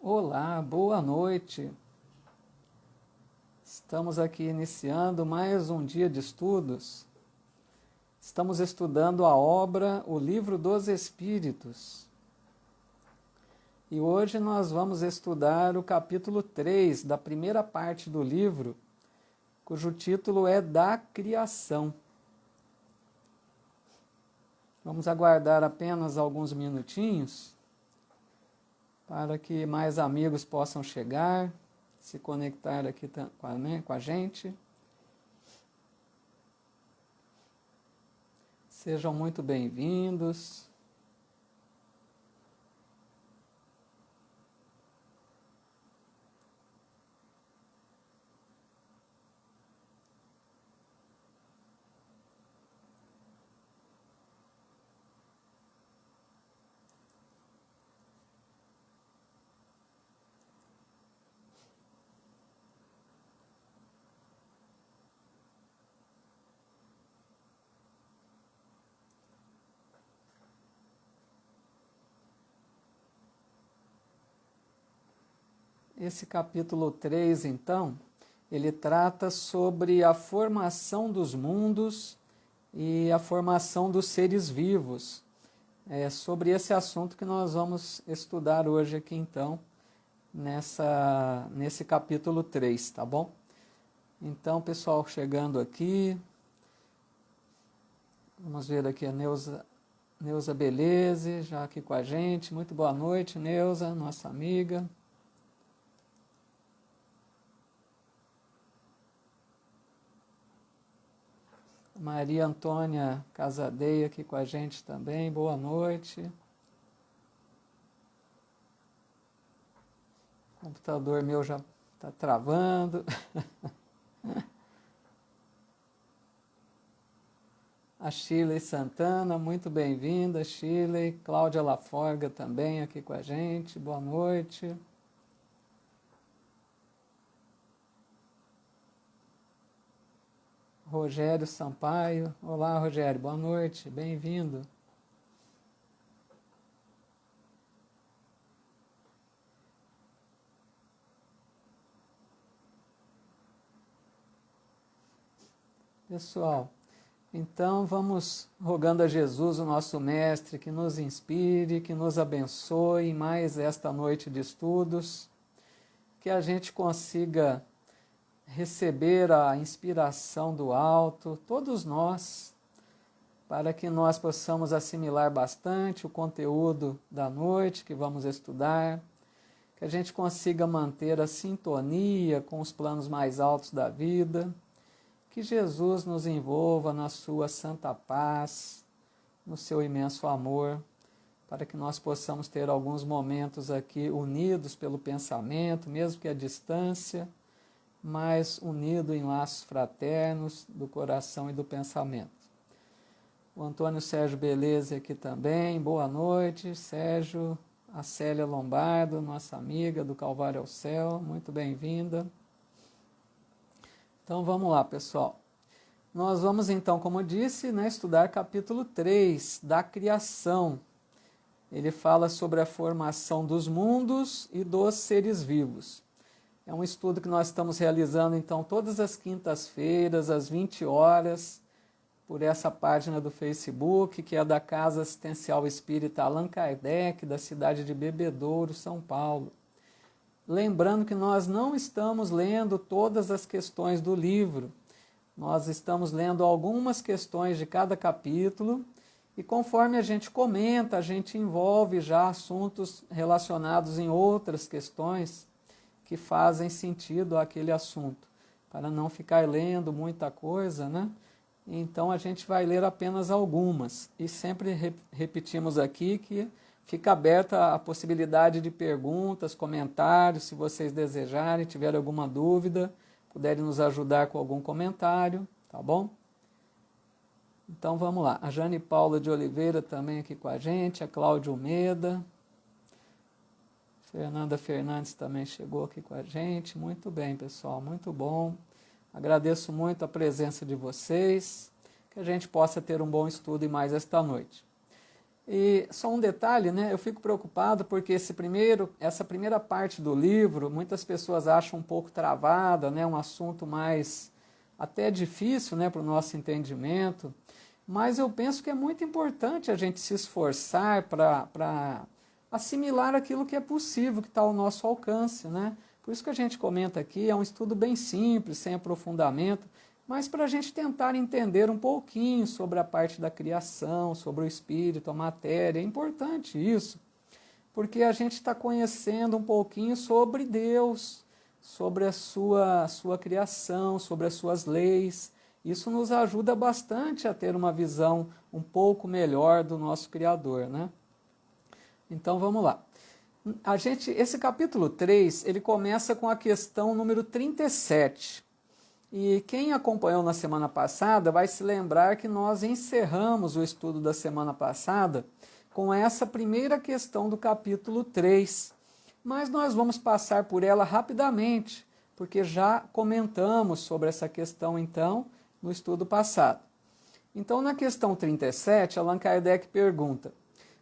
Olá, boa noite. Estamos aqui iniciando mais um dia de estudos. Estamos estudando a obra O Livro dos Espíritos. E hoje nós vamos estudar o capítulo 3 da primeira parte do livro, cujo título é Da Criação. Vamos aguardar apenas alguns minutinhos para que mais amigos possam chegar, se conectar aqui com a gente. Sejam muito bem-vindos. Esse capítulo 3, então, ele trata sobre a formação dos mundos e a formação dos seres vivos. É sobre esse assunto que nós vamos estudar hoje aqui, então, nesse capítulo 3, tá bom? Então, pessoal chegando aqui, vamos ver aqui a Neuza Beleze, já aqui com a gente. Muito boa noite, Neuza, nossa amiga. Maria Antônia Casadeia aqui com a gente também, boa noite. O computador meu já está travando. A Shirley Santana, muito bem-vinda, Shirley. Cláudia Laforga também aqui com a gente, boa noite. Rogério Sampaio, olá Rogério, boa noite, bem-vindo. Pessoal, então vamos rogando a Jesus, o nosso Mestre, que nos inspire, que nos abençoe em mais esta noite de estudos, que a gente consiga receber a inspiração do alto, todos nós, para que nós possamos assimilar bastante o conteúdo da noite que vamos estudar, que a gente consiga manter a sintonia com os planos mais altos da vida, que Jesus nos envolva na sua santa paz, no seu imenso amor, para que nós possamos ter alguns momentos aqui unidos pelo pensamento, mesmo que à distância, mas unido em laços fraternos do coração e do pensamento. O Antônio Sérgio Beleze aqui também, boa noite, Sérgio. A Célia Lombardo, nossa amiga do Calvário ao Céu, muito bem-vinda. Então vamos lá, pessoal. Nós vamos então, como eu disse, estudar capítulo 3 da criação. Ele fala sobre a formação dos mundos e dos seres vivos. É um estudo que nós estamos realizando, então, todas as quintas-feiras, às 20 horas, por essa página do Facebook, que é da Casa Assistencial Espírita Allan Kardec, da cidade de Bebedouro, São Paulo. Lembrando que nós não estamos lendo todas as questões do livro, nós estamos lendo algumas questões de cada capítulo, e conforme a gente comenta, a gente envolve já assuntos relacionados em outras questões, que fazem sentido àquele assunto, para não ficar lendo muita coisa, né? Então a gente vai ler apenas algumas, e sempre repetimos aqui que fica aberta a possibilidade de perguntas, comentários, se vocês desejarem, tiverem alguma dúvida, puderem nos ajudar com algum comentário, tá bom? Então vamos lá, a Jane Paula de Oliveira também aqui com a gente, a Cláudia Almeida, Fernanda Fernandes também chegou aqui com a gente. Muito bem, pessoal, muito bom. Agradeço muito a presença de vocês, que a gente possa ter um bom estudo e mais esta noite. E só um detalhe, né? Eu fico preocupado porque essa primeira parte do livro, muitas pessoas acham um pouco travada, né? Um assunto mais até difícil, né, para o nosso entendimento. Mas eu penso que é muito importante a gente se esforçar para assimilar aquilo que é possível, que está ao nosso alcance, né? Por isso que a gente comenta aqui, é um estudo bem simples, sem aprofundamento, mas para a gente tentar entender um pouquinho sobre a parte da criação, sobre o espírito, a matéria. É importante isso, porque a gente está conhecendo um pouquinho sobre Deus, sobre a sua criação, sobre as suas leis. Isso nos ajuda bastante a ter uma visão um pouco melhor do nosso Criador, né? Então vamos lá. Esse capítulo 3, ele começa com a questão número 37. E quem acompanhou na semana passada vai se lembrar que nós encerramos o estudo da semana passada com essa primeira questão do capítulo 3. Mas nós vamos passar por ela rapidamente, porque já comentamos sobre essa questão então no estudo passado. Então, na questão 37, Allan Kardec pergunta: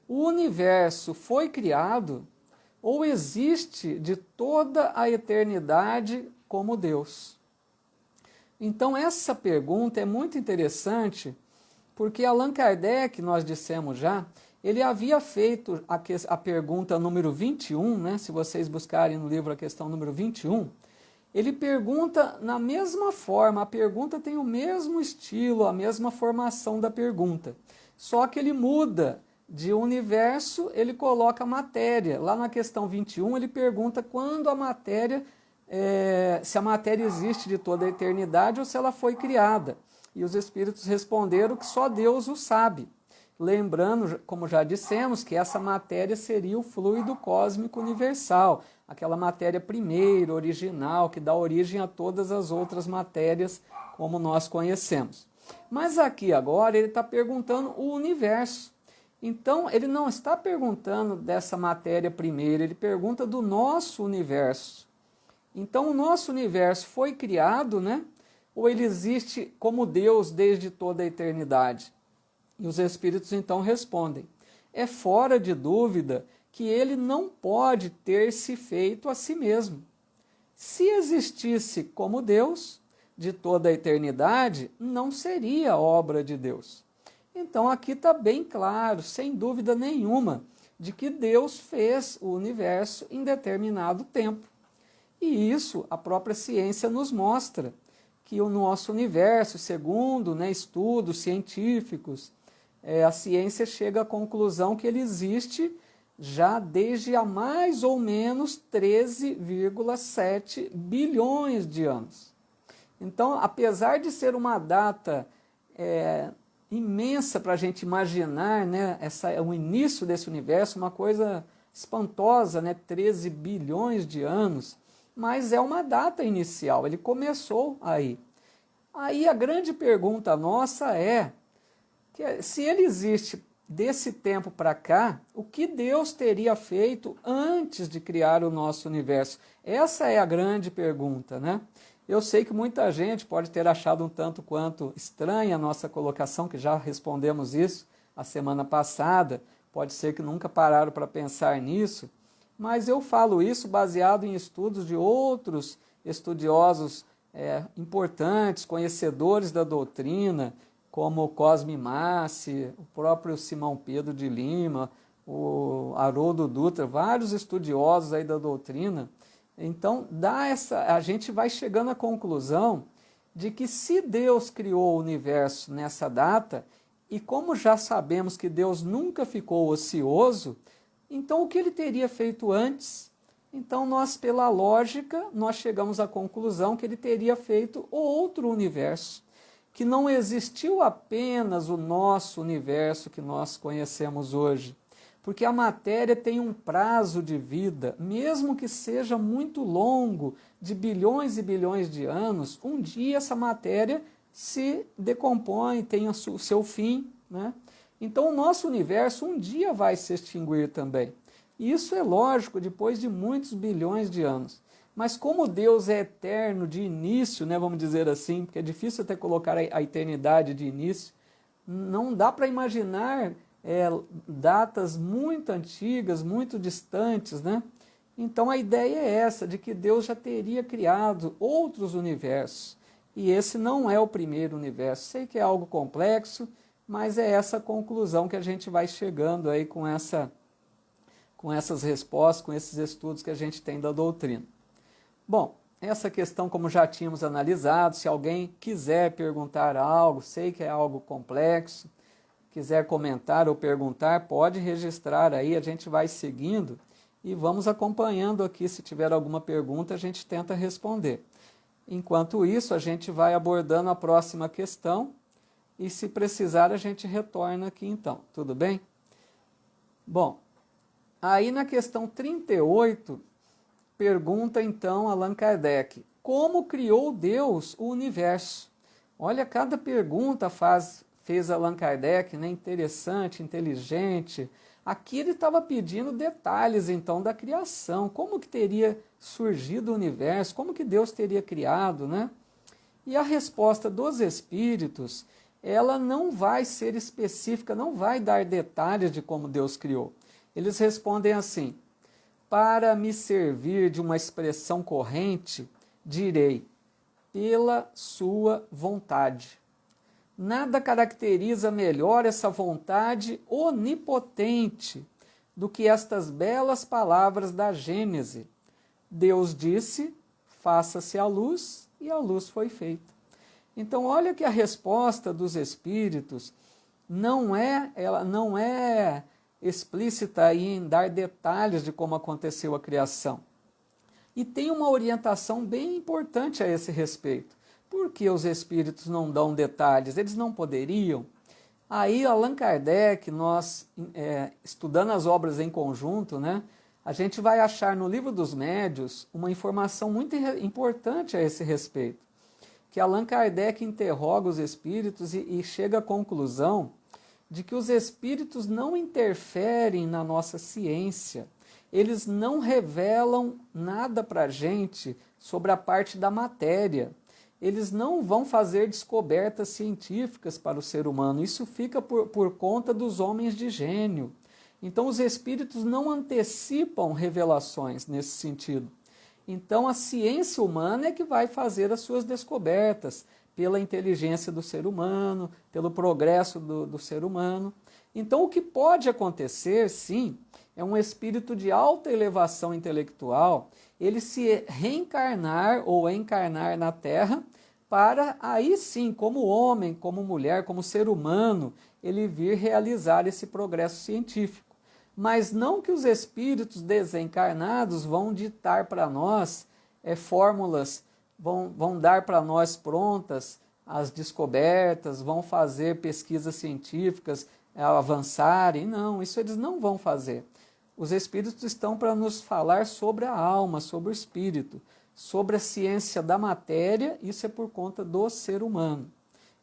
o universo foi criado ou existe de toda a eternidade como Deus? Então, essa pergunta é muito interessante, porque Allan Kardec, nós dissemos já, ele havia feito a pergunta número 21, né? Se vocês buscarem no livro a questão número 21, ele pergunta na mesma forma, a pergunta tem o mesmo estilo, a mesma formação da pergunta, só que ele muda de universo, ele coloca matéria. Lá na questão 21, ele pergunta quando a matéria, se a matéria existe de toda a eternidade ou se ela foi criada. E os espíritos responderam que só Deus o sabe. Lembrando, como já dissemos, que essa matéria seria o fluido cósmico universal, aquela matéria primeira, original, que dá origem a todas as outras matérias como nós conhecemos. Mas aqui agora ele está perguntando o universo. Então ele não está perguntando dessa matéria primeira, ele pergunta do nosso universo. Então o nosso universo foi criado, né? Ou ele existe como Deus desde toda a eternidade? E os espíritos então respondem: é fora de dúvida que ele não pode ter se feito a si mesmo. Se existisse como Deus de toda a eternidade, não seria obra de Deus. Então aqui está bem claro, sem dúvida nenhuma, de que Deus fez o universo em determinado tempo. E isso a própria ciência nos mostra, que o nosso universo, segundo estudos científicos, a ciência chega à conclusão que ele existe já desde há mais ou menos 13,7 bilhões de anos. Então, apesar de ser uma data imensa para a gente imaginar, né, o início desse universo, uma coisa espantosa, né, 13 bilhões de anos, mas é uma data inicial, ele começou aí. Aí a grande pergunta nossa é, se ele existe desse tempo para cá, o que Deus teria feito antes de criar o nosso universo? Essa é a grande pergunta, né? Eu sei que muita gente pode ter achado um tanto quanto estranha a nossa colocação, que já respondemos isso a semana passada, pode ser que nunca pararam para pensar nisso, mas eu falo isso baseado em estudos de outros estudiosos importantes, conhecedores da doutrina, como Cosme Massi, o próprio Simão Pedro de Lima, o Haroldo Dutra, vários estudiosos aí da doutrina. Então, a gente vai chegando à conclusão de que se Deus criou o universo nessa data, e como já sabemos que Deus nunca ficou ocioso, então o que ele teria feito antes? Então nós, pela lógica, nós chegamos à conclusão que ele teria feito outro universo, que não existiu apenas o nosso universo que nós conhecemos hoje, porque a matéria tem um prazo de vida, mesmo que seja muito longo, de bilhões e bilhões de anos, um dia essa matéria se decompõe, tem o seu fim, né? Então o nosso universo um dia vai se extinguir também. E isso é lógico, depois de muitos bilhões de anos. Mas como Deus é eterno de início, né, vamos dizer assim, porque é difícil até colocar a eternidade de início, não dá para imaginar datas muito antigas, muito distantes, né? Então a ideia é essa, de que Deus já teria criado outros universos. E esse não é o primeiro universo. Sei que é algo complexo, mas é essa conclusão que a gente vai chegando aí com essas respostas, com esses estudos que a gente tem da doutrina. Bom, essa questão, como já tínhamos analisado, se alguém quiser perguntar algo, sei que é algo complexo, quiser comentar ou perguntar, pode registrar aí, a gente vai seguindo e vamos acompanhando aqui. Se tiver alguma pergunta, a gente tenta responder. Enquanto isso, a gente vai abordando a próxima questão e, se precisar, a gente retorna aqui então. Tudo bem? Bom, aí na questão 38, pergunta então Allan Kardec: como criou Deus o universo? Olha, cada pergunta fez Allan Kardec, né? Interessante, inteligente. Aqui ele estava pedindo detalhes, então, da criação. Como que teria surgido o universo? Como que Deus teria criado, né? E a resposta dos espíritos, ela não vai ser específica, não vai dar detalhes de como Deus criou. Eles respondem assim: para me servir de uma expressão corrente, direi, pela sua vontade. Nada caracteriza melhor essa vontade onipotente do que estas belas palavras da Gênese. Deus disse, faça-se a luz, e a luz foi feita. Então, olha que a resposta dos espíritos ela não é explícita em dar detalhes de como aconteceu a criação. E tem uma orientação bem importante a esse respeito. Por que os espíritos não dão detalhes? Eles não poderiam? Aí, Allan Kardec, nós estudando as obras em conjunto, né, a gente vai achar no Livro dos Médiuns uma informação muito importante a esse respeito. Que Allan Kardec interroga os espíritos e chega à conclusão de que os espíritos não interferem na nossa ciência. Eles não revelam nada para a gente sobre a parte da matéria. Eles não vão fazer descobertas científicas para o ser humano. Isso fica por conta dos homens de gênio. Então, os espíritos não antecipam revelações nesse sentido. Então, a ciência humana é que vai fazer as suas descobertas pela inteligência do ser humano, pelo progresso do ser humano. Então, o que pode acontecer, sim, é um espírito de alta elevação intelectual, ele se reencarnar ou encarnar na Terra para aí sim, como homem, como mulher, como ser humano, ele vir realizar esse progresso científico. Mas não que os espíritos desencarnados vão ditar para nós fórmulas, vão dar para nós prontas as descobertas, vão fazer pesquisas científicas avançarem. Não, isso eles não vão fazer. Os espíritos estão para nos falar sobre a alma, sobre o espírito, sobre a ciência da matéria. Isso é por conta do ser humano.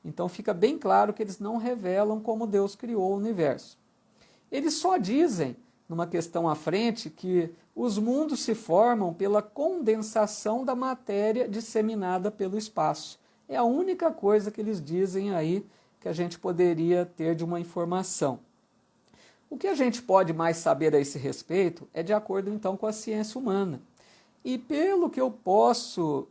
Então fica bem claro que eles não revelam como Deus criou o universo. Eles só dizem, numa questão à frente, que os mundos se formam pela condensação da matéria disseminada pelo espaço. É a única coisa que eles dizem aí que a gente poderia ter de uma informação. O que a gente pode mais saber a esse respeito é de acordo então com a ciência humana. E pelo que eu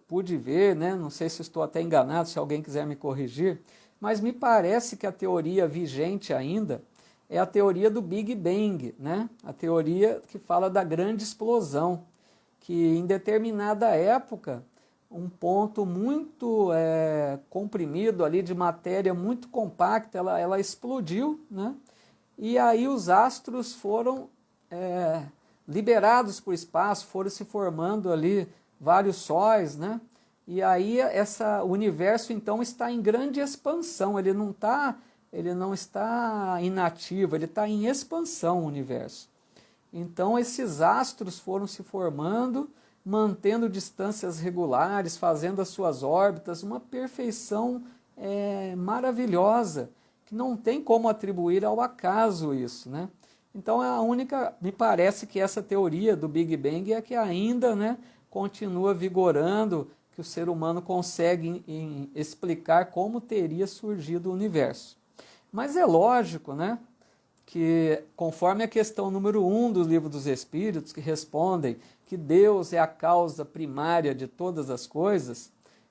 pude ver, né, não sei se estou até enganado, se alguém quiser me corrigir, mas me parece que a teoria vigente ainda é a teoria do Big Bang, né? A teoria que fala da grande explosão, que em determinada época, um ponto muito comprimido ali de matéria muito compacta, ela explodiu, né? E aí os astros foram liberados para o espaço, foram se formando ali vários sóis, né? E aí o universo então está em grande expansão, ele não está inativo, ele está em expansão, o universo. Então esses astros foram se formando, mantendo distâncias regulares, fazendo as suas órbitas, uma perfeição maravilhosa, que não tem como atribuir ao acaso isso, né? Então me parece que essa teoria do Big Bang é que ainda, né, continua vigorando, que o ser humano consegue explicar como teria surgido o universo. Mas é lógico, né, que, conforme a questão número 1 do Livro dos Espíritos, que respondem que Deus é a causa primária de todas as coisas,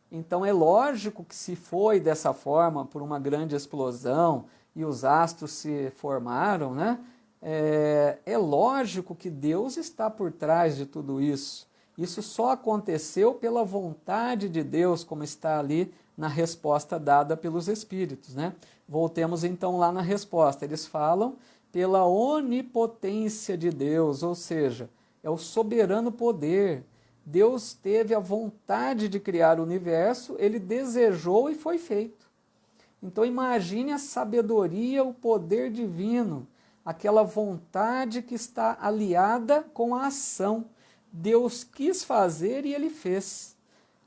então é lógico que se foi dessa forma por uma grande explosão e os astros se formaram, né? É lógico que Deus está por trás de tudo isso. Isso só aconteceu pela vontade de Deus, como está ali na resposta dada pelos Espíritos, né? Voltemos então lá na resposta. Eles falam pela onipotência de Deus, ou seja, é o soberano poder. Deus teve a vontade de criar o universo, ele desejou e foi feito. Então imagine a sabedoria, o poder divino, aquela vontade que está aliada com a ação. Deus quis fazer e ele fez.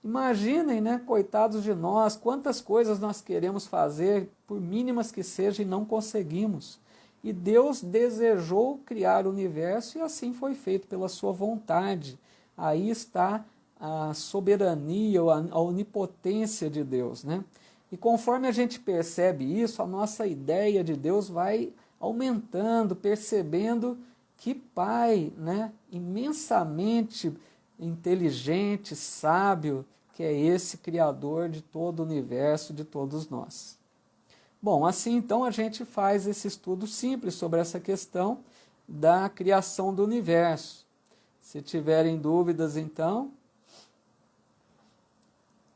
Imaginem, né, coitados de nós, quantas coisas nós queremos fazer, por mínimas que sejam, e não conseguimos. E Deus desejou criar o universo e assim foi feito pela sua vontade. Aí está a soberania, a onipotência de Deus, né? E conforme a gente percebe isso, a nossa ideia de Deus vai aumentando, percebendo que Pai, né, imensamente inteligente, sábio, que é esse Criador de todo o universo, de todos nós. Bom, assim então a gente faz esse estudo simples sobre essa questão da criação do universo. Se tiverem dúvidas, então,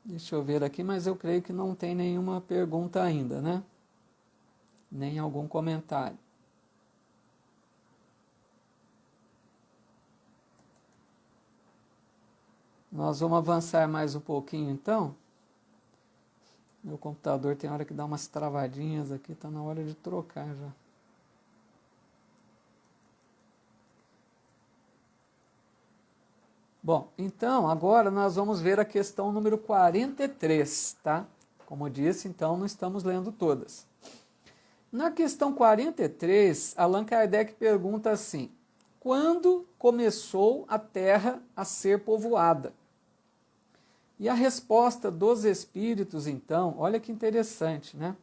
deixa eu ver aqui, mas eu creio que não tem nenhuma pergunta ainda, né? Nem algum comentário. Nós vamos avançar mais um pouquinho, então. Meu computador tem hora que dá umas travadinhas aqui, está na hora de trocar já. Bom, então, agora nós vamos ver a questão número 43, tá? Como eu disse, então, não estamos lendo todas. Na questão 43, Allan Kardec pergunta assim: quando começou a Terra a ser povoada? E a resposta dos Espíritos, então, olha que interessante, né?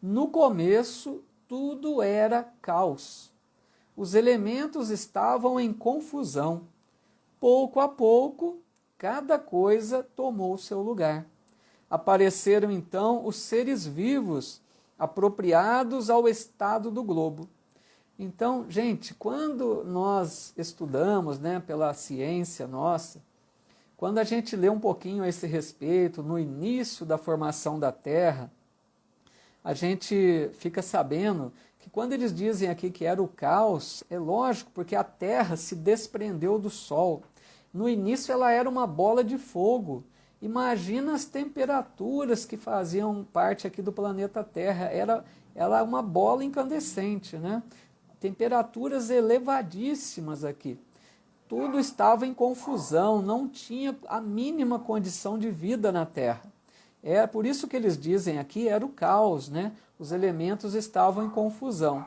No começo, tudo era caos. Os elementos estavam em confusão. Pouco a pouco, cada coisa tomou seu lugar. Apareceram então os seres vivos apropriados ao estado do globo. Então, gente, quando nós estudamos, né, pela ciência nossa, quando a gente lê um pouquinho a esse respeito, no início da formação da Terra, a gente fica sabendo que quando eles dizem aqui que era o caos, é lógico, porque a Terra se desprendeu do Sol. No início ela era uma bola de fogo. Imagina as temperaturas que faziam parte aqui do planeta Terra. Era uma bola incandescente, né? Temperaturas elevadíssimas aqui. Tudo estava em confusão, não tinha a mínima condição de vida na Terra. É por isso que eles dizem aqui, era o caos, né? Os elementos estavam em confusão.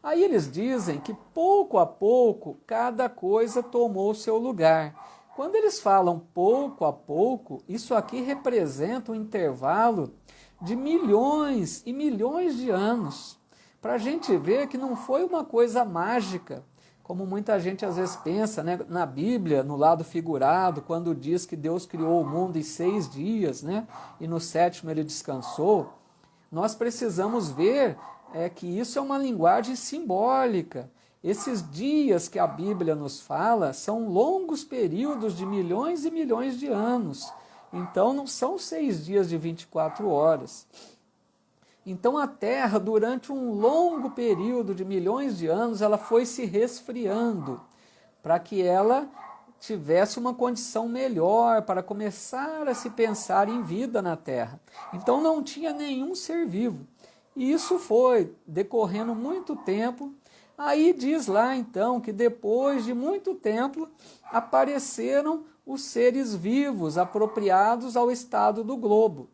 Aí eles dizem que pouco a pouco cada coisa tomou seu lugar. Quando eles falam pouco a pouco, isso aqui representa um intervalo de milhões e milhões de anos. Para a gente ver que não foi uma coisa mágica, como muita gente às vezes pensa, né? Na Bíblia, no lado figurado, quando diz que Deus criou o mundo em 6 dias, né? E no 7º ele descansou, nós precisamos ver que isso é uma linguagem simbólica. Esses dias que a Bíblia nos fala são longos períodos de milhões e milhões de anos. Então não são 6 dias de 24 horas. Então a Terra, durante um longo período de milhões de anos, ela foi se resfriando para que ela tivesse uma condição melhor para começar a se pensar em vida na Terra. Então não tinha nenhum ser vivo. E isso foi decorrendo muito tempo. Aí diz lá então que depois de muito tempo apareceram os seres vivos apropriados ao estado do globo.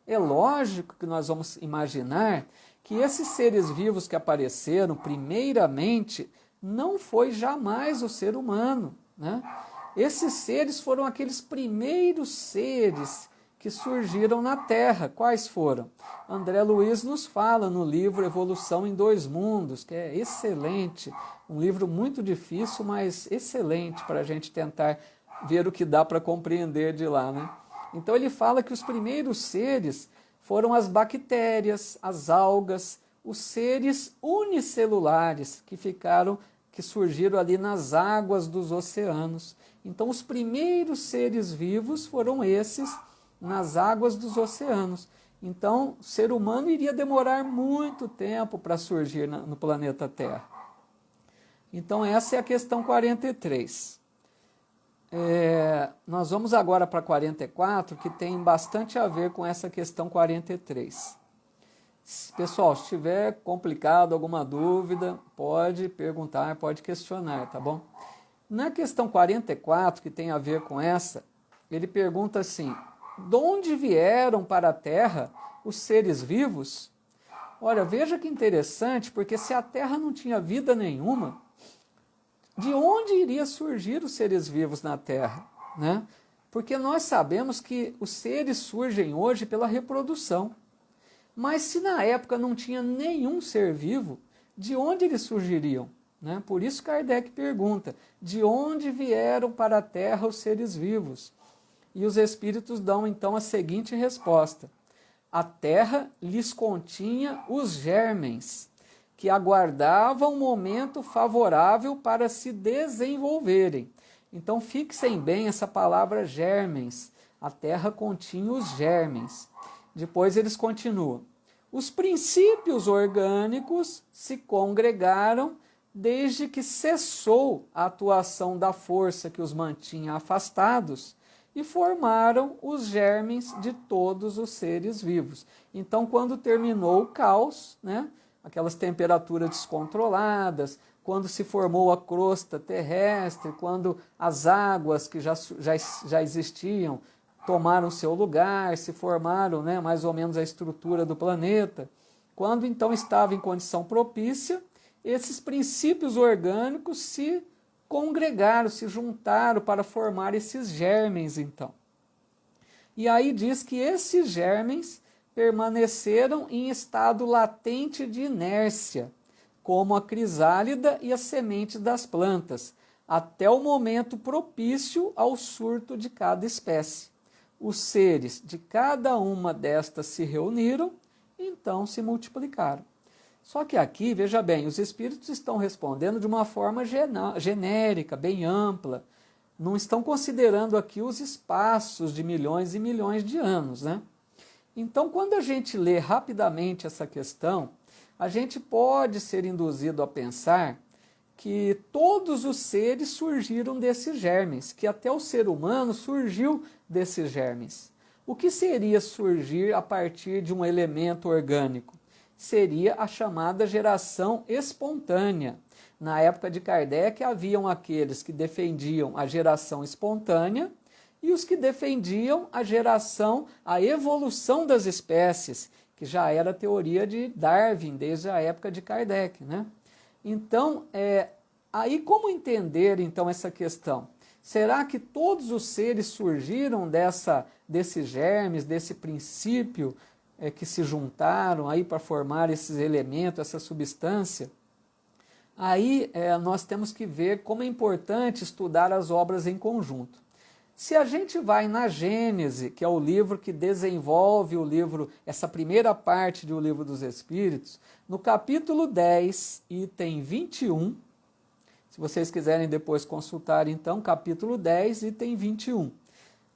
É lógico que nós vamos imaginar que esses seres vivos que apareceram primeiramente não foi jamais o ser humano, né? Esses seres foram aqueles primeiros seres que surgiram na Terra. Quais foram? André Luiz nos fala no livro Evolução em Dois Mundos, que é excelente, um livro muito difícil, mas excelente para a gente tentar ver o que dá para compreender de lá, né? Então ele fala que os primeiros seres foram as bactérias, as algas, os seres unicelulares que surgiram ali nas águas dos oceanos. Então os primeiros seres vivos foram esses nas águas dos oceanos. Então o ser humano iria demorar muito tempo para surgir no planeta Terra. Então essa é a questão 43. Nós vamos agora para 44, que tem bastante a ver com essa questão 43. Pessoal, se tiver complicado, alguma dúvida, pode perguntar, pode questionar, tá bom? Na questão 44, que tem a ver com essa, ele pergunta assim: de onde vieram para a Terra os seres vivos? Olha, veja que interessante, porque se a Terra não tinha vida nenhuma, de onde iria surgir os seres vivos na Terra, né? Porque nós sabemos que os seres surgem hoje pela reprodução. Mas se na época não tinha nenhum ser vivo, de onde eles surgiriam, né? Por isso Kardec pergunta, de onde vieram para a Terra os seres vivos? E os espíritos dão então a seguinte resposta: a Terra lhes continha os germens, que aguardavam um momento favorável para se desenvolverem. Então fixem bem essa palavra germens. A Terra continha os germens. Depois eles continuam: os princípios orgânicos se congregaram desde que cessou a atuação da força que os mantinha afastados e formaram os germens de todos os seres vivos. Então, quando terminou o caos, né, aquelas temperaturas descontroladas, quando se formou a crosta terrestre, quando as águas que já existiam tomaram seu lugar, se formaram, né, mais ou menos a estrutura do planeta, quando então estava em condição propícia, esses princípios orgânicos se congregaram, se juntaram para formar esses germens então. E aí diz que esses germens permaneceram em estado latente de inércia, como a crisálida e as sementes das plantas, até o momento propício ao surto de cada espécie. Os seres de cada uma destas se reuniram, então se multiplicaram. Só que aqui, veja bem, os espíritos estão respondendo de uma forma genérica, bem ampla. Não estão considerando aqui os espaços de milhões e milhões de anos, né? Então, quando a gente lê rapidamente essa questão, a gente pode ser induzido a pensar que todos os seres surgiram desses germes, que até o ser humano surgiu desses germes. O que seria surgir a partir de um elemento orgânico? Seria a chamada geração espontânea. Na época de Kardec, haviam aqueles que defendiam a geração espontânea e os que defendiam a evolução das espécies, que já era a teoria de Darwin desde a época de Kardec, né? Então, aí como entender então essa questão? Será que todos os seres surgiram desses germes, desse princípio que se juntaram aí para formar esses elementos, essa substância? Aí nós temos que ver como é importante estudar as obras em conjunto. Se a gente vai na Gênese, que é o livro que desenvolve essa primeira parte do Livro dos Espíritos, no capítulo 10, item 21, se vocês quiserem depois consultar, então, capítulo 10, item 21,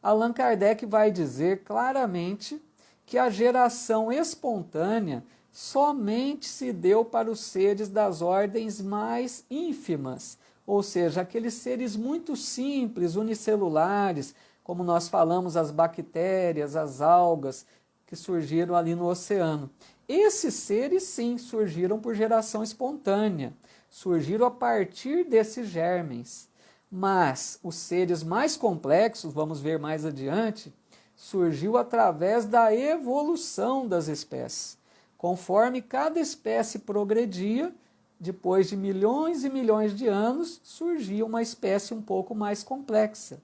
Allan Kardec vai dizer claramente que a geração espontânea somente se deu para os seres das ordens mais ínfimas, ou seja, aqueles seres muito simples, unicelulares, como nós falamos, as bactérias, as algas, que surgiram ali no oceano. Esses seres, sim, surgiram por geração espontânea, surgiram a partir desses germens. Mas os seres mais complexos, vamos ver mais adiante, surgiu através da evolução das espécies. Conforme cada espécie progredia, depois de milhões e milhões de anos, surgia uma espécie um pouco mais complexa.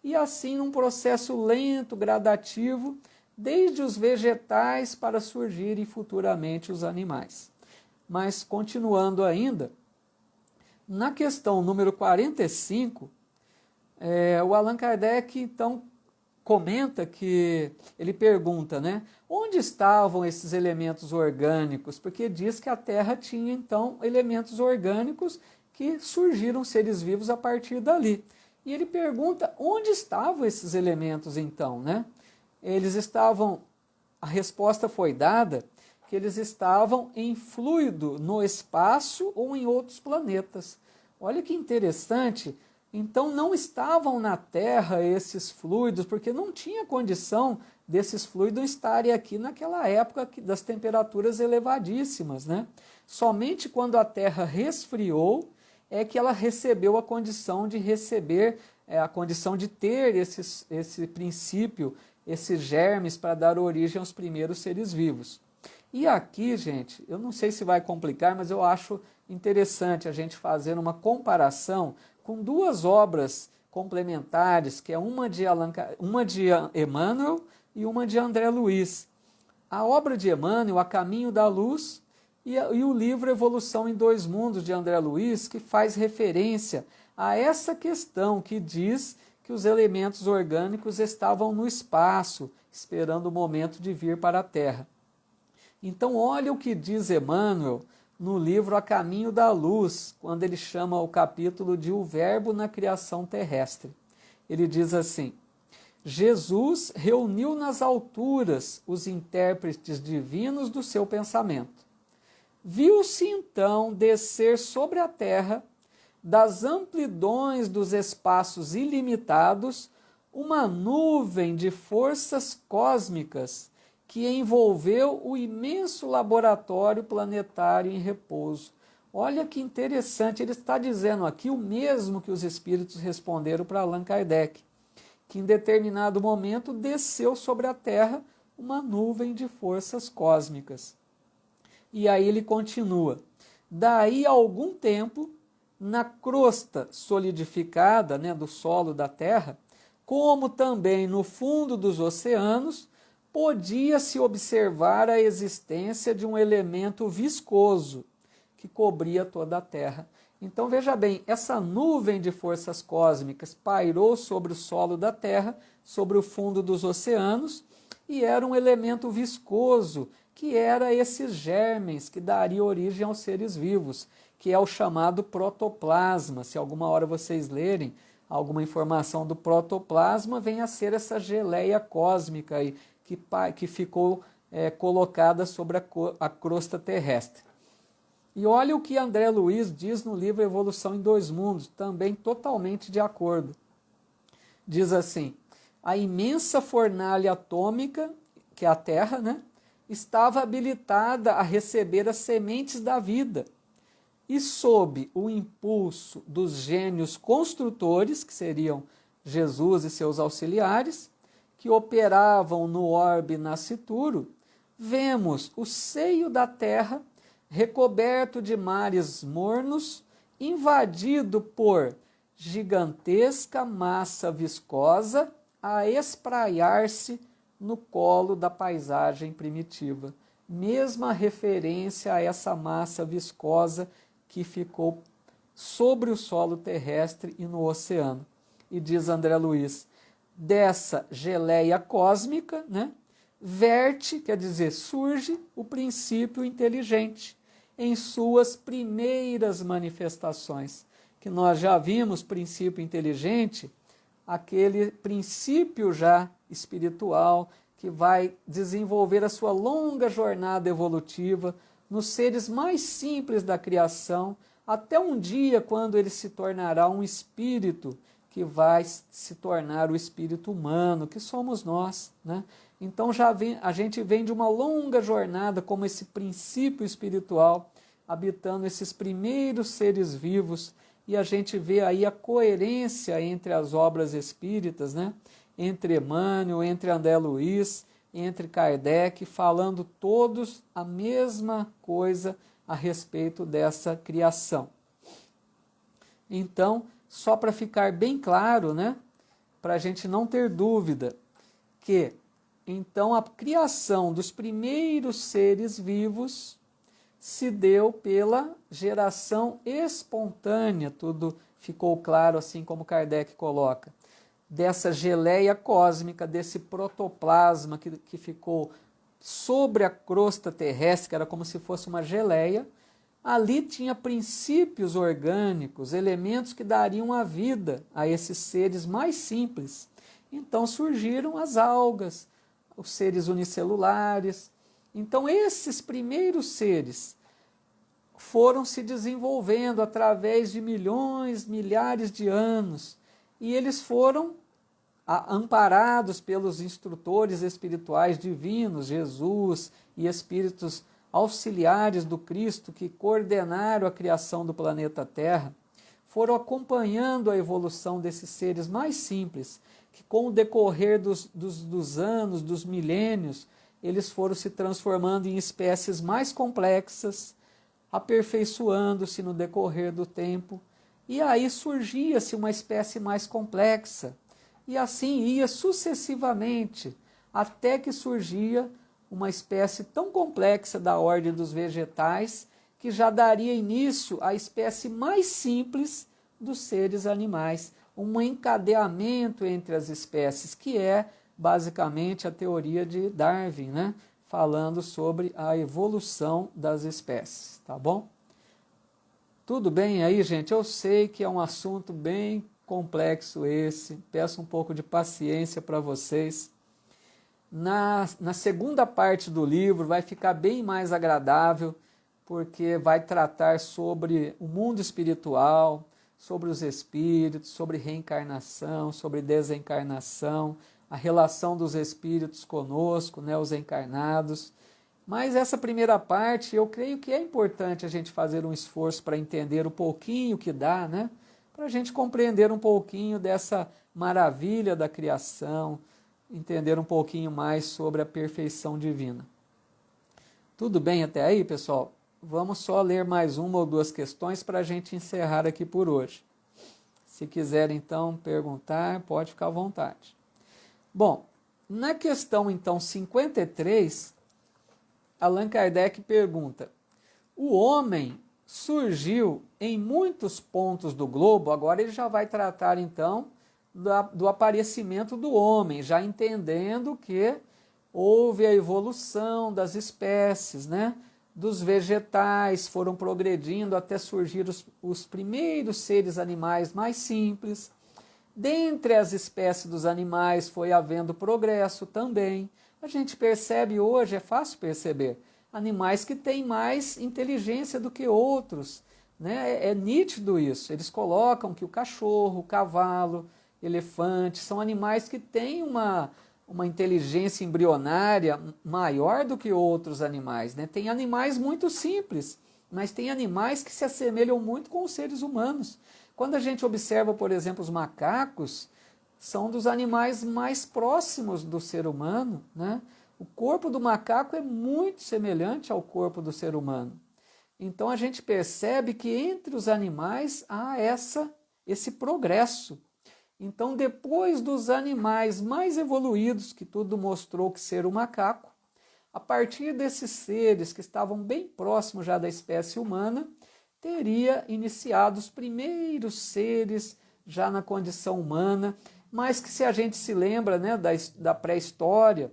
E assim, num processo lento, gradativo, desde os vegetais para surgirem futuramente os animais. Mas, continuando ainda, na questão número 45, o Allan Kardec, então, comenta que, ele pergunta, né, onde estavam esses elementos orgânicos? Porque diz que a Terra tinha, então, elementos orgânicos que surgiram seres vivos a partir dali. E ele pergunta, onde estavam esses elementos, então, né? Eles estavam, a resposta foi dada, que eles estavam em fluido no espaço ou em outros planetas. Olha que interessante. Então não estavam na Terra esses fluidos, porque não tinha condição desses fluidos estarem aqui naquela época das temperaturas elevadíssimas, né? Somente quando a Terra resfriou é que ela recebeu a condição de receber, a condição de ter esse princípio, esses germes para dar origem aos primeiros seres vivos. E aqui, gente, eu não sei se vai complicar, mas eu acho interessante a gente fazer uma comparação com duas obras complementares, que é uma de Emmanuel e uma de André Luiz. A obra de Emmanuel, A Caminho da Luz, e o livro Evolução em Dois Mundos, de André Luiz, que faz referência a essa questão que diz que os elementos orgânicos estavam no espaço, esperando o momento de vir para a Terra. Então, olha o que diz Emmanuel no livro A Caminho da Luz, quando ele chama o capítulo de O Verbo na Criação Terrestre. Ele diz assim: Jesus reuniu nas alturas os intérpretes divinos do seu pensamento. Viu-se então descer sobre a terra, das amplidões dos espaços ilimitados, uma nuvem de forças cósmicas que envolveu o imenso laboratório planetário em repouso. Olha que interessante, ele está dizendo aqui o mesmo que os espíritos responderam para Allan Kardec, que em determinado momento desceu sobre a Terra uma nuvem de forças cósmicas. E aí ele continua: daí a algum tempo, na crosta solidificada, né, do solo da Terra, como também no fundo dos oceanos, podia-se observar a existência de um elemento viscoso que cobria toda a Terra. Então veja bem, essa nuvem de forças cósmicas pairou sobre o solo da Terra, sobre o fundo dos oceanos, e era um elemento viscoso, que era esses germes que daria origem aos seres vivos, que é o chamado protoplasma. Se alguma hora vocês lerem alguma informação do protoplasma, vem a ser essa geleia cósmica aí, que ficou colocada sobre a crosta terrestre. E olha o que André Luiz diz no livro Evolução em Dois Mundos, também totalmente de acordo. Diz assim: a imensa fornalha atômica, que é a Terra, né, estava habilitada a receber as sementes da vida, e sob o impulso dos gênios construtores, que seriam Jesus e seus auxiliares, que operavam no orbe nascituro, vemos o seio da Terra recoberto de mares mornos, invadido por gigantesca massa viscosa a espraiar-se no colo da paisagem primitiva. Mesma referência a essa massa viscosa que ficou sobre o solo terrestre e no oceano. E diz André Luiz: dessa geleia cósmica, né, verte, quer dizer, surge o princípio inteligente em suas primeiras manifestações. Que nós já vimos, princípio inteligente, aquele princípio já espiritual que vai desenvolver a sua longa jornada evolutiva nos seres mais simples da criação, até um dia quando ele se tornará um espírito que vai se tornar o espírito humano, que somos nós, né? Então a gente vem de uma longa jornada como esse princípio espiritual, habitando esses primeiros seres vivos, e a gente vê aí a coerência entre as obras espíritas, né? Entre Emmanuel, entre André Luiz, entre Kardec, falando todos a mesma coisa a respeito dessa criação. Então, só para ficar bem claro, né, para a gente não ter dúvida, que Então, a criação dos primeiros seres vivos se deu pela geração espontânea, tudo ficou claro, assim como Kardec coloca, dessa geleia cósmica, desse protoplasma que ficou sobre a crosta terrestre, que era como se fosse uma geleia. Ali tinha princípios orgânicos, elementos que dariam a vida a esses seres mais simples. Então surgiram as algas, os seres unicelulares. Então esses primeiros seres foram se desenvolvendo através de milhões, milhares de anos, e eles foram amparados pelos instrutores espirituais divinos, Jesus e espíritos auxiliares do Cristo que coordenaram a criação do planeta Terra, foram acompanhando a evolução desses seres mais simples, que com o decorrer dos anos, dos milênios, eles foram se transformando em espécies mais complexas, aperfeiçoando-se no decorrer do tempo, e aí surgia-se uma espécie mais complexa, e assim ia sucessivamente, até que surgia uma espécie tão complexa da ordem dos vegetais, que já daria início à espécie mais simples dos seres animais, um encadeamento entre as espécies, que é basicamente a teoria de Darwin, né? Falando sobre a evolução das espécies, tá bom? Tudo bem aí, gente? Eu sei que é um assunto bem complexo esse, peço um pouco de paciência para vocês. Na segunda parte do livro vai ficar bem mais agradável, porque vai tratar sobre o mundo espiritual, sobre os espíritos, sobre reencarnação, sobre desencarnação, a relação dos espíritos conosco, né, os encarnados. Mas essa primeira parte, eu creio que é importante a gente fazer um esforço para entender um pouquinho que dá, né, para a gente compreender um pouquinho dessa maravilha da criação, entender um pouquinho mais sobre a perfeição divina. Tudo bem até aí, pessoal? Vamos só ler mais uma ou duas questões para a gente encerrar aqui por hoje. Se quiser, então, perguntar, pode ficar à vontade. Bom, na questão, então, 53, Allan Kardec pergunta: o homem surgiu em muitos pontos do globo. Agora ele já vai tratar, então, do aparecimento do homem, já entendendo que houve a evolução das espécies, né? Dos vegetais, foram progredindo até surgir os primeiros seres animais mais simples. Dentre as espécies dos animais foi havendo progresso também. A gente percebe hoje, é fácil perceber, animais que têm mais inteligência do que outros, né? É nítido isso. Eles colocam que o cachorro, o cavalo, elefante, são animais que têm uma inteligência embrionária maior do que outros animais, né? Tem animais muito simples, mas tem animais que se assemelham muito com os seres humanos. Quando a gente observa, por exemplo, os macacos, são dos animais mais próximos do ser humano, né? O corpo do macaco é muito semelhante ao corpo do ser humano. Então a gente percebe que entre os animais há esse progresso. Então, depois dos animais mais evoluídos, que tudo mostrou que ser o macaco, a partir desses seres que estavam bem próximos já da espécie humana, teria iniciado os primeiros seres já na condição humana, mas que, se a gente se lembra, né, da pré-história,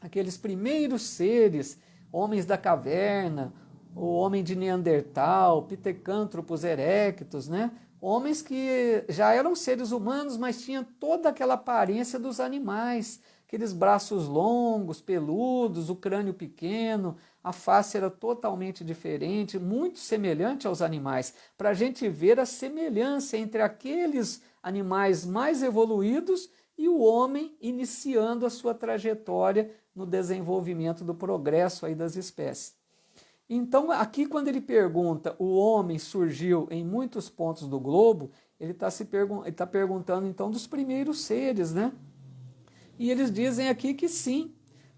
aqueles primeiros seres, homens da caverna, o homem de Neandertal, Pithecanthropus erectus, né? Homens que já eram seres humanos, mas tinham toda aquela aparência dos animais, aqueles braços longos, peludos, o crânio pequeno, a face era totalmente diferente, muito semelhante aos animais, para a gente ver a semelhança entre aqueles animais mais evoluídos e o homem iniciando a sua trajetória no desenvolvimento do progresso aí das espécies. Então, aqui quando ele pergunta, o homem surgiu em muitos pontos do globo, ele está perguntando então dos primeiros seres, né? E eles dizem aqui que sim,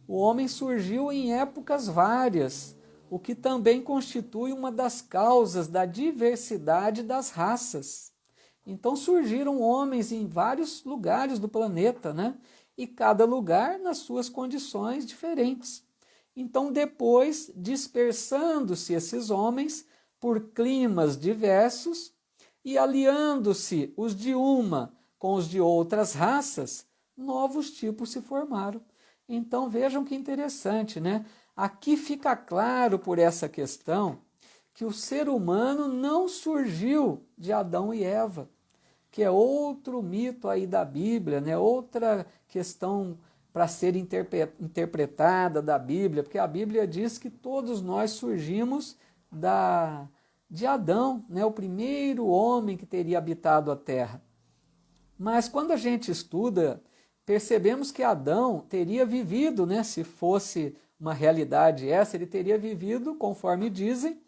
o homem surgiu em épocas várias, o que também constitui uma das causas da diversidade das raças. Então surgiram homens em vários lugares do planeta, né? e cada lugar nas suas condições diferentes. Então, depois, dispersando-se esses homens por climas diversos e aliando-se os de uma com os de outras raças, novos tipos se formaram. Então, vejam que interessante, né? Aqui fica claro por essa questão que o ser humano não surgiu de Adão e Eva, que é outro mito aí da Bíblia, né? Outra questão para ser interpretada da Bíblia, porque a Bíblia diz que todos nós surgimos de Adão, né? O primeiro homem que teria habitado a terra. Mas quando a gente estuda, percebemos que Adão teria vivido, né? Se fosse uma realidade essa, ele teria vivido, conforme dizem,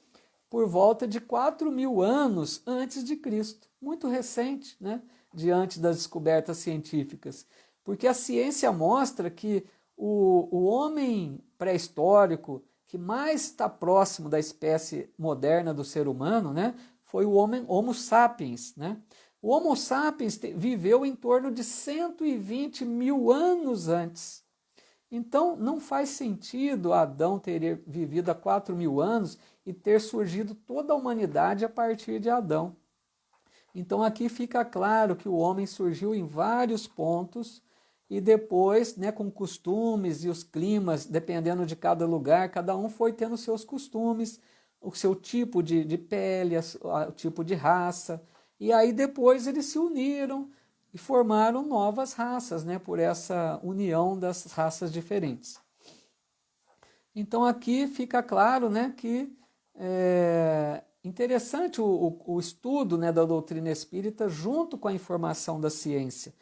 por volta de 4.000 anos antes de Cristo. Muito recente, né? Diante das descobertas científicas. Porque a ciência mostra que o homem pré-histórico que mais está próximo da espécie moderna do ser humano, né? Foi o Homo sapiens, né? O Homo sapiens viveu em torno de 120.000 anos antes. Então, não faz sentido Adão ter vivido há 4.000 anos e ter surgido toda a humanidade a partir de Adão. Então, aqui fica claro que o homem surgiu em vários pontos e depois, né, com costumes e os climas, dependendo de cada lugar, cada um foi tendo seus costumes, o seu tipo de pele, o tipo de raça. E aí depois eles se uniram e formaram novas raças, né, por essa união das raças diferentes. Então aqui fica claro, né, que é interessante o estudo, né, da doutrina espírita junto com a informação da ciência,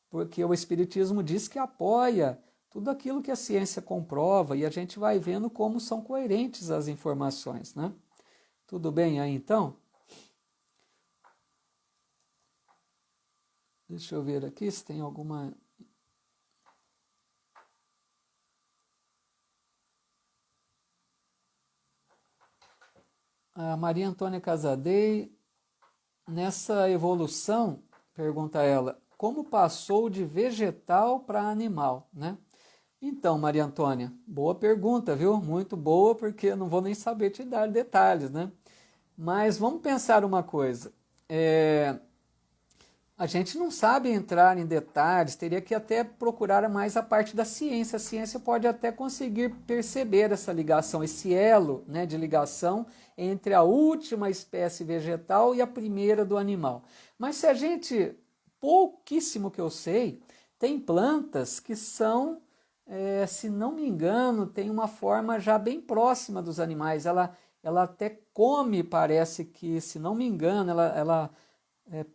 porque o espiritismo diz que apoia tudo aquilo que a ciência comprova e a gente vai vendo como são coerentes as informações, né? Tudo bem aí então? Deixa eu ver aqui se tem alguma... A Maria Antônia Casadei, nessa evolução, pergunta ela, como passou de vegetal para animal, né? Então, Maria Antônia, boa pergunta, viu? Muito boa, porque eu não vou nem saber te dar detalhes, né? Mas vamos pensar uma coisa. A gente não sabe entrar em detalhes, teria que até procurar mais a parte da ciência. A ciência pode até conseguir perceber essa ligação, esse elo, né, de ligação entre a última espécie vegetal e a primeira do animal. Mas se a gente, pouquíssimo que eu sei, tem plantas que são, se não me engano, tem uma forma já bem próxima dos animais. Ela até come, parece que, se não me engano, ela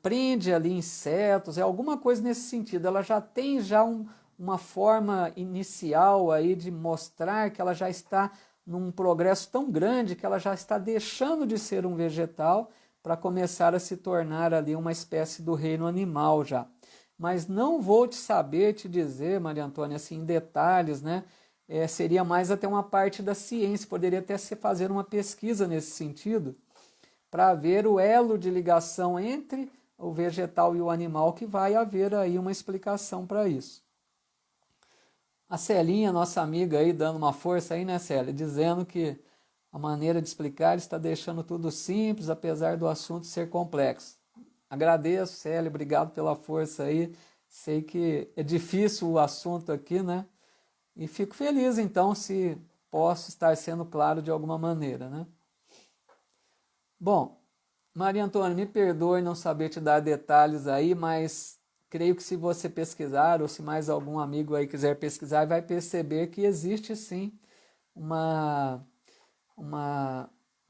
prende ali insetos, é alguma coisa nesse sentido. Ela já tem uma forma inicial aí de mostrar que ela já está num progresso tão grande que ela já está deixando de ser um vegetal para começar a se tornar ali uma espécie do reino animal já. Mas não vou te dizer, Maria Antônia, assim, em detalhes, né? Seria mais até uma parte da ciência, poderia até se fazer uma pesquisa nesse sentido, para ver o elo de ligação entre o vegetal e o animal, que vai haver aí uma explicação para isso. A Celinha, nossa amiga aí, dando uma força aí, né, Célia? Dizendo que a maneira de explicar está deixando tudo simples, apesar do assunto ser complexo. Agradeço, Célia, obrigado pela força aí. Sei que é difícil o assunto aqui, né? E fico feliz, então, se posso estar sendo claro de alguma maneira, né? Bom, Maria Antônia, me perdoe não saber te dar detalhes aí, mas creio que se você pesquisar, ou se mais algum amigo aí quiser pesquisar, vai perceber que existe sim uma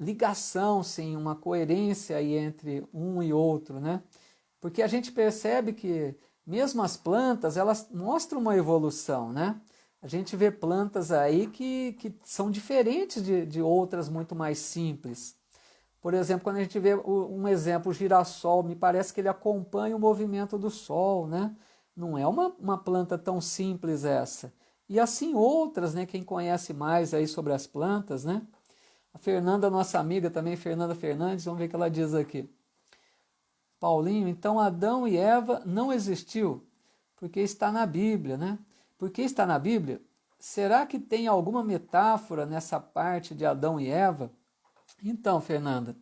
ligação, sim, uma coerência aí entre um e outro, né? Porque a gente percebe que mesmo as plantas, elas mostram uma evolução, né? A gente vê plantas aí que são diferentes de outras muito mais simples. Por exemplo, quando a gente vê um exemplo, o girassol, me parece que ele acompanha o movimento do sol, né? Não é uma planta tão simples essa. E assim outras, né? Quem conhece mais aí sobre as plantas, né? A Fernanda, nossa amiga também, Fernanda Fernandes, vamos ver o que ela diz aqui. Paulinho, então Adão e Eva não existiu, porque está na Bíblia, né? Porque está na Bíblia? Será que tem alguma metáfora nessa parte de Adão e Eva? Então, Fernanda,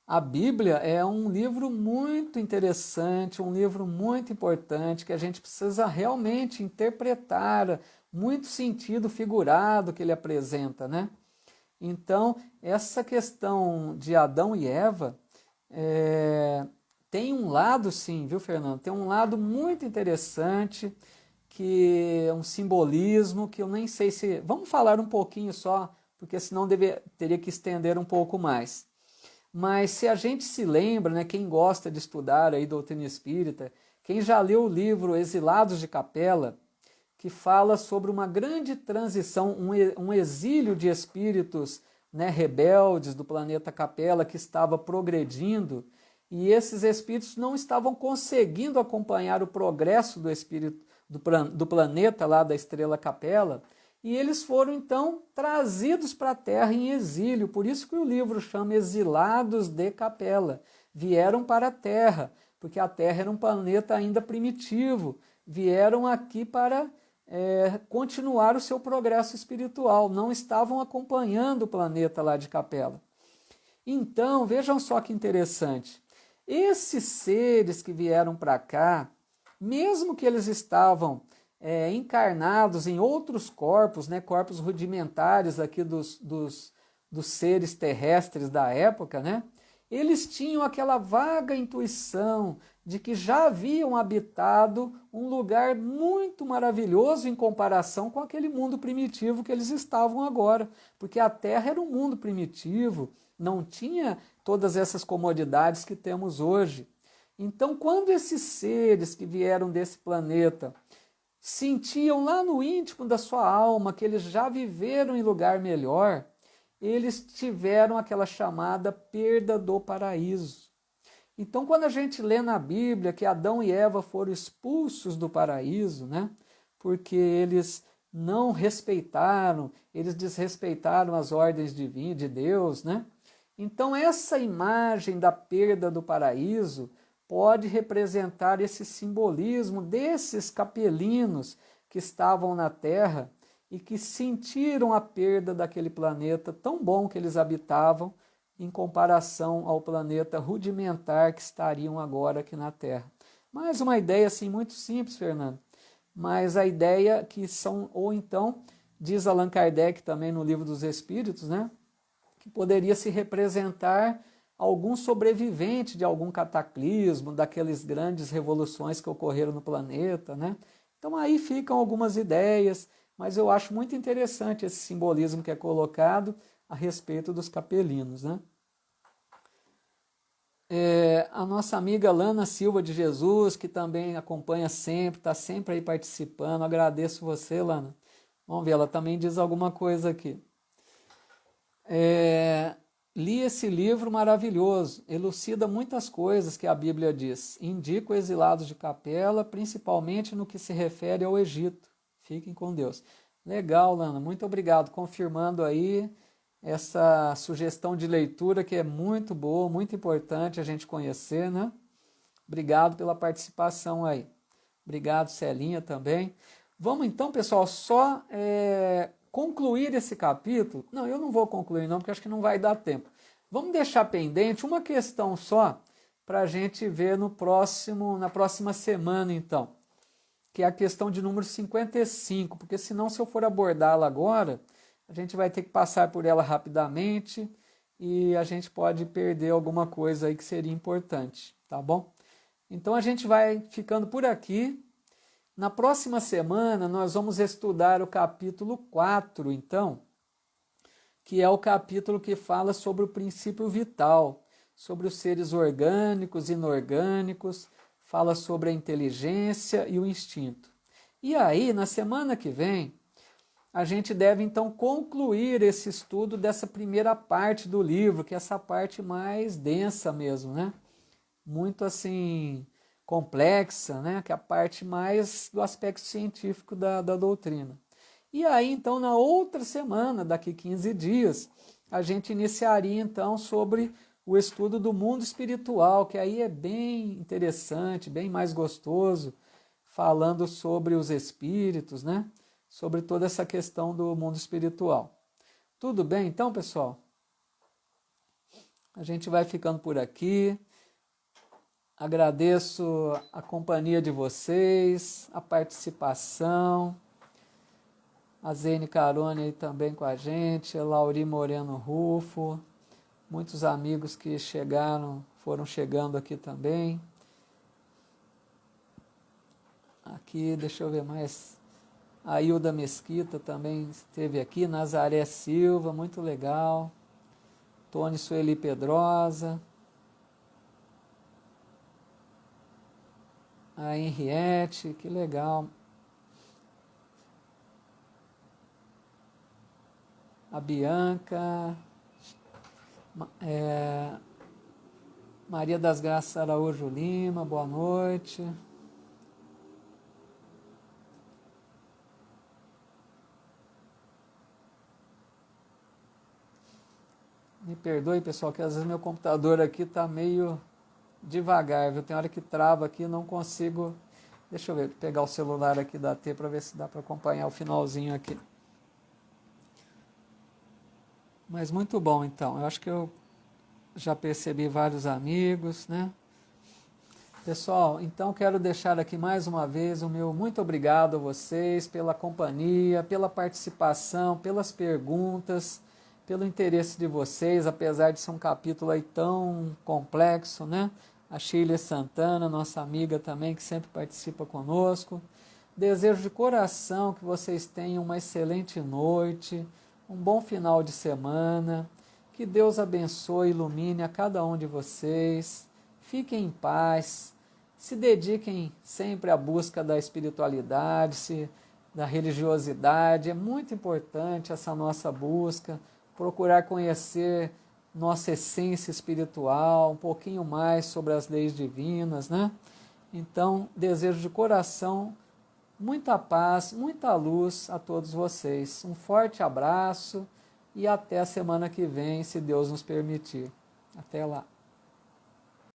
a Bíblia é um livro muito interessante, um livro muito importante que a gente precisa realmente interpretar, muito sentido figurado que ele apresenta, né? Então, essa questão de Adão e Eva tem um lado, sim, viu, Fernando? Tem um lado muito interessante, que é um simbolismo que eu nem sei se... Vamos falar um pouquinho só, porque senão teria que estender um pouco mais. Mas se a gente se lembra, né, quem gosta de estudar aí doutrina espírita, quem já leu o livro Exilados de Capela, que fala sobre uma grande transição, um exílio de espíritos, né, rebeldes do planeta Capela que estava progredindo, e esses espíritos não estavam conseguindo acompanhar o progresso do espírito do planeta lá da estrela Capela, e eles foram então trazidos para a Terra em exílio. Por isso que o livro chama Exilados de Capela. Vieram para a Terra, porque a Terra era um planeta ainda primitivo. Vieram aqui para continuar o seu progresso espiritual. Não estavam acompanhando o planeta lá de Capela. Então, vejam só que interessante. Esses seres que vieram para cá, mesmo que eles estavam encarnados em outros corpos, né, corpos rudimentares aqui dos seres terrestres da época, né, eles tinham aquela vaga intuição de que já haviam habitado um lugar muito maravilhoso em comparação com aquele mundo primitivo que eles estavam agora, porque a Terra era um mundo primitivo, não tinha todas essas comodidades que temos hoje. Então, quando esses seres que vieram desse planeta sentiam lá no íntimo da sua alma que eles já viveram em lugar melhor, eles tiveram aquela chamada perda do paraíso. Então, quando a gente lê na Bíblia que Adão e Eva foram expulsos do paraíso, né, porque eles não respeitaram, eles desrespeitaram as ordens divinas de Deus, né? Então, essa imagem da perda do paraíso pode representar esse simbolismo desses capelinos que estavam na Terra e que sentiram a perda daquele planeta tão bom que eles habitavam em comparação ao planeta rudimentar que estariam agora aqui na Terra. Mais uma ideia assim muito simples, Fernando, mas a ideia que são, ou então, diz Allan Kardec também no Livro dos Espíritos, né, que poderia se representar algum sobrevivente de algum cataclismo, daquelas grandes revoluções que ocorreram no planeta, né? Então aí ficam algumas ideias, mas eu acho muito interessante esse simbolismo que é colocado a respeito dos capelinos, né? A nossa amiga Lana Silva de Jesus, que também acompanha sempre, está sempre aí participando, agradeço você, Lana. Vamos ver, ela também diz alguma coisa aqui. Li esse livro maravilhoso, elucida muitas coisas que a Bíblia diz. Indico Exilados de Capela, principalmente no que se refere ao Egito. Fiquem com Deus. Legal, Lana, muito obrigado. Confirmando aí essa sugestão de leitura que é muito boa, muito importante a gente conhecer, né? Obrigado pela participação aí. Obrigado, Celinha, também. Vamos então, pessoal, só concluir esse capítulo. Não, eu não vou concluir não, porque acho que não vai dar tempo. Vamos deixar pendente uma questão só para a gente ver na próxima semana, então, que é a questão de número 55, porque senão, se eu for abordá-la agora, a gente vai ter que passar por ela rapidamente e a gente pode perder alguma coisa aí que seria importante, tá bom? Então a gente vai ficando por aqui. Na próxima semana nós vamos estudar o capítulo 4, então, que é o capítulo que fala sobre o princípio vital, sobre os seres orgânicos e inorgânicos, fala sobre a inteligência e o instinto. E aí, na semana que vem, a gente deve então concluir esse estudo dessa primeira parte do livro, que é essa parte mais densa mesmo, né? Muito assim complexa, né? Que é a parte mais do aspecto científico da doutrina. E aí, então, na outra semana, daqui 15 dias, a gente iniciaria, então, sobre o estudo do mundo espiritual, que aí é bem interessante, bem mais gostoso. falando sobre os espíritos, né? Sobre toda essa questão do mundo espiritual. Tudo bem então, pessoal? A gente vai ficando por aqui. Agradeço a companhia de vocês, a participação. A Zene Carone aí também com a gente, a Lauri Moreno Rufo, muitos amigos que foram chegando aqui também. Aqui, deixa eu ver mais. A Hilda Mesquita também esteve aqui, Nazaré Silva, muito legal. Tony Sueli Pedrosa. A Henriette, que legal. A Bianca. Maria das Graças Araújo Lima, boa noite. Me perdoe, pessoal, que às vezes meu computador aqui está meio devagar, viu? Tem hora que trava aqui e não consigo... Deixa eu ver, pegar o celular aqui da T para ver se dá para acompanhar o finalzinho aqui. Mas muito bom, então. Eu acho que eu já percebi vários amigos, né? Pessoal, então quero deixar aqui mais uma vez o meu muito obrigado a vocês pela companhia, pela participação, pelas perguntas, pelo interesse de vocês, apesar de ser um capítulo aí tão complexo, né? A Sheila Santana, nossa amiga também, que sempre participa conosco. Desejo de coração que vocês tenham uma excelente noite, um bom final de semana, que Deus abençoe e ilumine a cada um de vocês, fiquem em paz, se dediquem sempre à busca da espiritualidade, da religiosidade, é muito importante essa nossa busca, procurar conhecer nossa essência espiritual, um pouquinho mais sobre as leis divinas, né? Então, desejo de coração muita paz, muita luz a todos vocês. Um forte abraço e até a semana que vem, se Deus nos permitir. Até lá.